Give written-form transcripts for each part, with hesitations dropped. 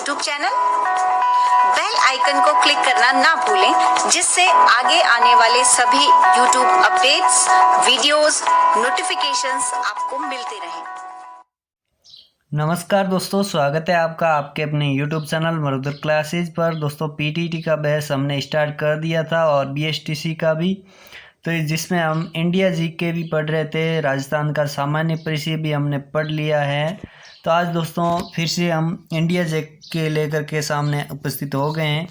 YouTube channel. Bell icon को click करना ना भूलें, जिससे आगे आने वाले सभी YouTube अपडेट्स, वीडियोस, नोटिफिकेशंस आपको मिलते रहें। नमस्कार दोस्तों, स्वागत है आपका आपके अपने YouTube चैनल मरुधर क्लासेज पर। दोस्तों पीटीटी का बैच हमने स्टार्ट कर दिया था और बीएसटीसी का भी, तो जिसमें हम इंडिया जीके भी पढ़ रहे थे, राजस्थान का सामान्य परिचय भी हमने पढ़ लिया है। तो आज दोस्तों फिर से हम इंडिया जीके लेकर के सामने उपस्थित हो गए हैं।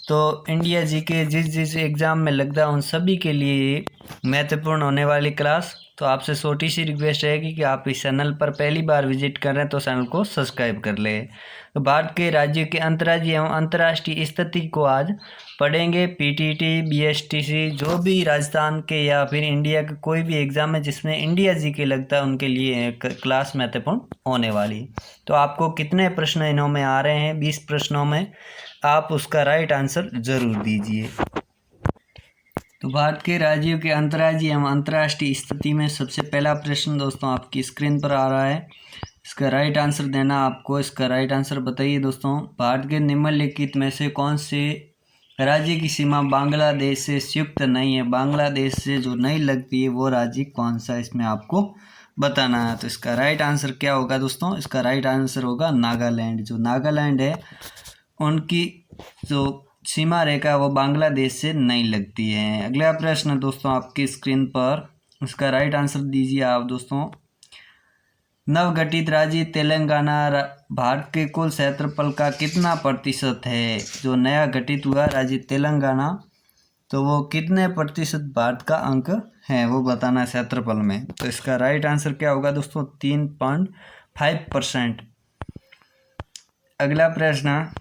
तो इंडिया जीके जिस एग्ज़ाम में लगता है उन सभी के लिए महत्वपूर्ण होने वाली क्लास। तो आपसे छोटी सी रिक्वेस्ट रहेगी कि आप इस चैनल पर पहली बार विजिट कर रहे हैं तो चैनल को सब्सक्राइब कर ले। तो भारत के राज्यों के अंतर्राज्यीय एवं अंतर्राष्ट्रीय स्थिति को आज पढ़ेंगे। पीटीटी, बीएसटीसी, जो भी राजस्थान के या फिर इंडिया के कोई भी एग्ज़ाम है जिसमें इंडिया जीके लगता है उनके लिए क्लास महत्वपूर्ण होने वाली। तो आपको कितने प्रश्न इनों में आ रहे हैं? 20 प्रश्नों में आप उसका राइट आंसर ज़रूर दीजिए। तो भारत के राज्यों के अंतर्राज्यीय एवं अंतर्राष्ट्रीय स्थिति में सबसे पहला प्रश्न दोस्तों आपकी स्क्रीन पर आ रहा है। इसका राइट आंसर देना आपको। इसका राइट आंसर बताइए दोस्तों। भारत के निम्नलिखित में से कौन से राज्य की सीमा बांग्लादेश से संयुक्त नहीं है? बांग्लादेश से जो नहीं लगती है वो राज्य कौन सा, इसमें आपको बताना है। तो इसका राइट आंसर क्या होगा दोस्तों? इसका राइट आंसर होगा नागालैंड। जो नागालैंड है उनकी जो सीमा रेखा वो बांग्लादेश से नहीं लगती है। अगला प्रश्न दोस्तों आपकी स्क्रीन पर, इसका राइट आंसर दीजिए आप दोस्तों। नवगठित राज्य तेलंगाना भारत के कुल क्षेत्रफल का कितना प्रतिशत है? जो नया गठित हुआ राज्य तेलंगाना, तो वो कितने प्रतिशत भारत का अंक है वो बताना है क्षेत्रफल में। तो इसका राइट आंसर क्या होगा दोस्तों? 3.5%। अगला प्रश्न,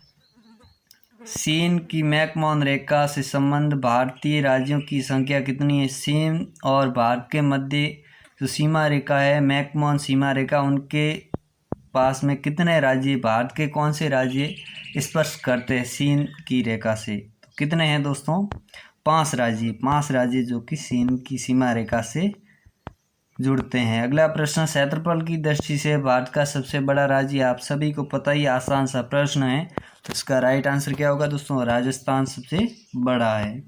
चीन की मैकमोहन रेखा से संबंध भारतीय राज्यों की संख्या कितनी है? चीन और भारत के मध्य जो सीमा रेखा है, मैकमोहन सीमा रेखा, उनके पास में कितने राज्य, भारत के कौन से राज्य स्पर्श करते हैं चीन की रेखा से? तो कितने हैं दोस्तों? 5 राज्य। 5 राज्य जो कि चीन की सीमा रेखा से जुड़ते हैं। अगला प्रश्न, क्षेत्रफल की दृष्टि से भारत का सबसे बड़ा राज्य आप सभी को पता ही, आसान सा प्रश्न है। तो इसका राइट आंसर क्या होगा दोस्तों? राजस्थान सबसे बड़ा है।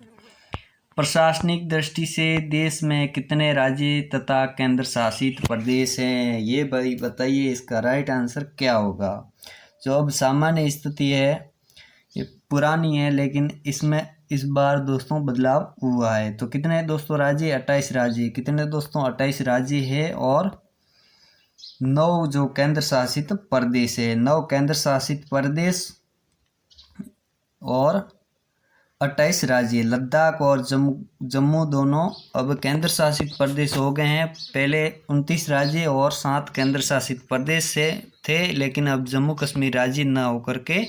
प्रशासनिक दृष्टि से देश में कितने राज्य तथा केंद्र शासित प्रदेश हैं? ये भाई बताइए, इसका राइट आंसर क्या होगा? जो अब सामान्य स्थिति है ये पुरानी है, लेकिन इसमें इस बार दोस्तों बदलाव हुआ है। तो कितने दोस्तों राज्य? 28 राज्य। कितने दोस्तों? 28 राज्य है और 9 जो केंद्र शासित प्रदेश है। 9 केंद्र शासित प्रदेश और 28 राज्य। लद्दाख और जम्मू दोनों अब केंद्र शासित प्रदेश हो गए हैं। पहले 29 राज्य और 7 केंद्र शासित प्रदेश से थे, लेकिन अब जम्मू कश्मीर राज्य न होकर के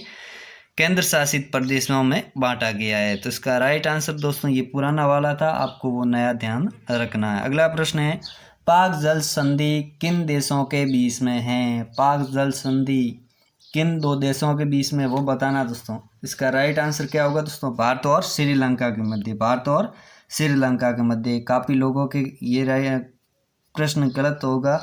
केंद्र शासित प्रदेशों में बांटा गया है। तो इसका राइट आंसर दोस्तों ये पुराना वाला था, आपको वो नया ध्यान रखना है। अगला प्रश्न है, पाक जल संधि किन देशों के बीच में है? पाक जल संधि किन 2 देशों के बीच में, वो बताना दोस्तों। इसका राइट आंसर क्या होगा दोस्तों? भारत और श्रीलंका के मध्य। भारत और श्रीलंका के मध्य। काफ़ी लोगों के ये प्रश्न गलत होगा,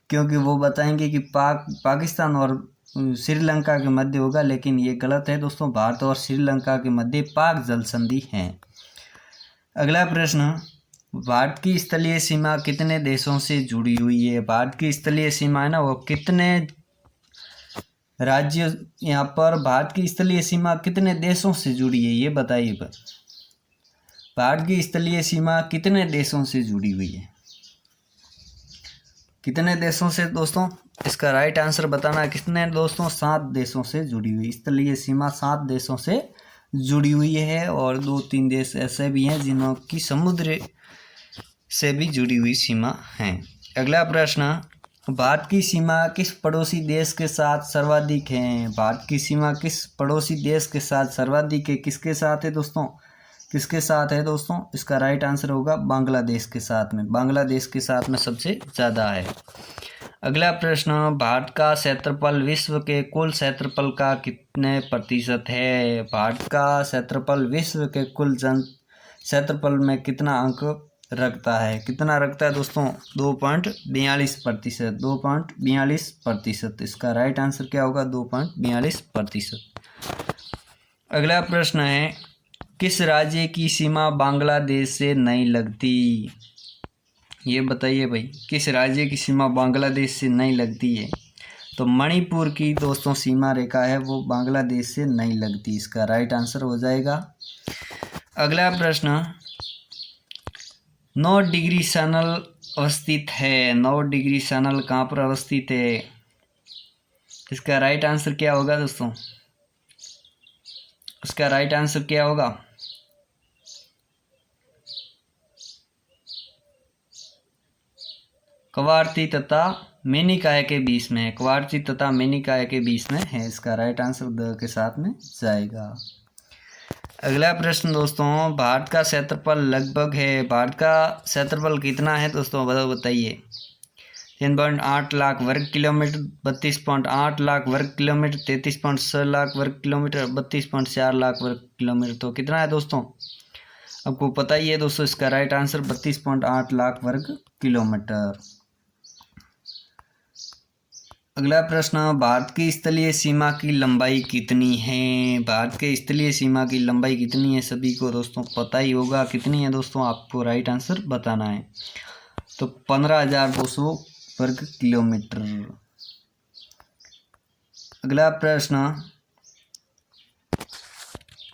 क्योंकि वो बताएंगे कि पाकिस्तान और श्रीलंका के मध्य होगा, लेकिन ये गलत है दोस्तों। भारत और श्रीलंका के मध्य पाक जल संधि है। अगला प्रश्न, भारत की स्थलीय सीमा कितने देशों से जुड़ी हुई है? भारत की स्थलीय सीमा है ना, वो कितने राज्य, यहाँ पर भारत की स्थलीय सीमा कितने देशों से जुड़ी है ये बताइए। भारत की स्थलीय सीमा कितने देशों से जुड़ी हुई है? कितने देशों से दोस्तों? इसका राइट आंसर बताना कितने दोस्तों? 7 देशों से जुड़ी हुई स्थलीय सीमा 7 देशों से जुड़ी हुई है, और 2-3 देश ऐसे भी हैं जिन्हों की समुद्र से भी जुड़ी हुई सीमा है। अगला प्रश्न, भारत की सीमा किस पड़ोसी देश के साथ सर्वाधिक है? भारत की सीमा किस पड़ोसी देश के साथ सर्वाधिक है? किसके साथ है दोस्तों? किसके साथ है दोस्तों? इसका राइट आंसर होगा बांग्लादेश के साथ में। बांग्लादेश के साथ में सबसे ज़्यादा है। अगला प्रश्न, भारत का क्षेत्रफल विश्व के कुल क्षेत्रफल का कितने प्रतिशत है? भारत का क्षेत्रफल विश्व के कुल क्षेत्रफल में कितना अंक रखता है? कितना रखता है दोस्तों? 2.42%। 2.42%। इसका राइट आंसर क्या होगा? 2.42%। अगला प्रश्न है, किस राज्य की सीमा बांग्लादेश से नहीं लगती? ये बताइए भाई, किस राज्य की सीमा बांग्लादेश से नहीं लगती है? तो मणिपुर की दोस्तों सीमा रेखा है वो बांग्लादेश से नहीं लगती, इसका राइट आंसर हो जाएगा। अगला प्रश्न, 9 डिग्री सैनल अवस्थित है। 9 डिग्री सैनल कहाँ पर अवस्थित है? इसका राइट आंसर क्या होगा दोस्तों? इसका राइट आंसर क्या होगा? कवारती तथा मेनिकाय के बीच में है। कवारती तथा मेनिकाय के बीच में है, इसका राइट आंसर द के साथ में जाएगा। अगला प्रश्न दोस्तों, भारत का क्षेत्रफल लगभग है। भारत का क्षेत्रफल कितना है दोस्तों, बताइए। 3.8 लाख वर्ग किलोमीटर, 32.8 लाख वर्ग किलोमीटर, 33.6 लाख वर्ग किलोमीटर, 32.4 लाख वर्ग किलोमीटर। तो कितना है दोस्तों, आपको पता ही है दोस्तों, इसका राइट आंसर 32.8 लाख वर्ग किलोमीटर। अगला प्रश्न, भारत की स्थलीय सीमा की लंबाई कितनी है? भारत के स्थलीय सीमा की लंबाई कितनी है, सभी को दोस्तों पता ही होगा। कितनी है दोस्तों, आपको राइट आंसर बताना है। तो 15,200 वर्ग किलोमीटर। अगला प्रश्न,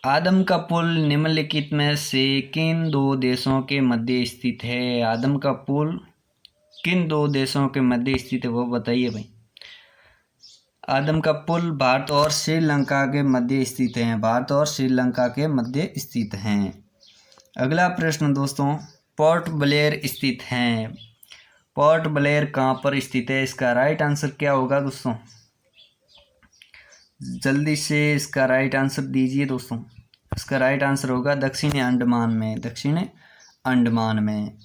आदम का पुल निम्नलिखित में से किन दो देशों के मध्य स्थित है? आदम का पुल किन दो देशों के मध्य स्थित है, वो बताइए भाई। आदम का पुल भारत और श्रीलंका के मध्य स्थित है। भारत और श्रीलंका के मध्य स्थित हैं। अगला प्रश्न दोस्तों, पोर्ट ब्लेयर स्थित हैं। पोर्ट ब्लेयर कहाँ पर स्थित है? इसका राइट आंसर क्या होगा दोस्तों, जल्दी से इसका राइट आंसर दीजिए दोस्तों। इसका राइट आंसर होगा दक्षिणी अंडमान में। दक्षिणी अंडमान में।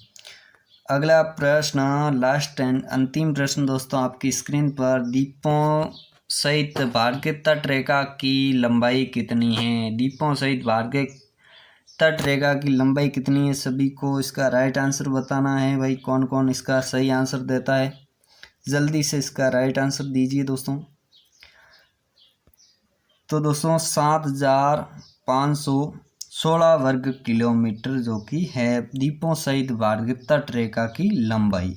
अगला प्रश्न, लास्ट एंड अंतिम प्रश्न दोस्तों आपकी स्क्रीन पर, द्वीपों सहित भारत के तट रेखा की लंबाई कितनी है? द्वीपों सहित भारत के तट रेखा की लंबाई कितनी है, सभी को इसका राइट आंसर बताना है भाई। कौन कौन इसका सही आंसर देता है, जल्दी से इसका राइट आंसर दीजिए दोस्तों। तो दोस्तों 7,516 वर्ग किलोमीटर जो कि है द्वीपों सहित भारत की तट रेखा की लंबाई।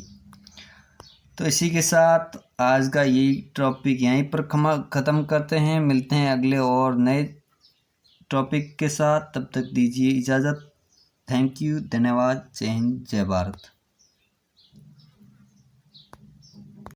तो इसी के साथ आज का ये टॉपिक यहीं पर ख़त्म करते हैं। मिलते हैं अगले और नए टॉपिक के साथ, तब तक दीजिए इजाज़त। थैंक यू, धन्यवाद। जय हिंद, जय भारत।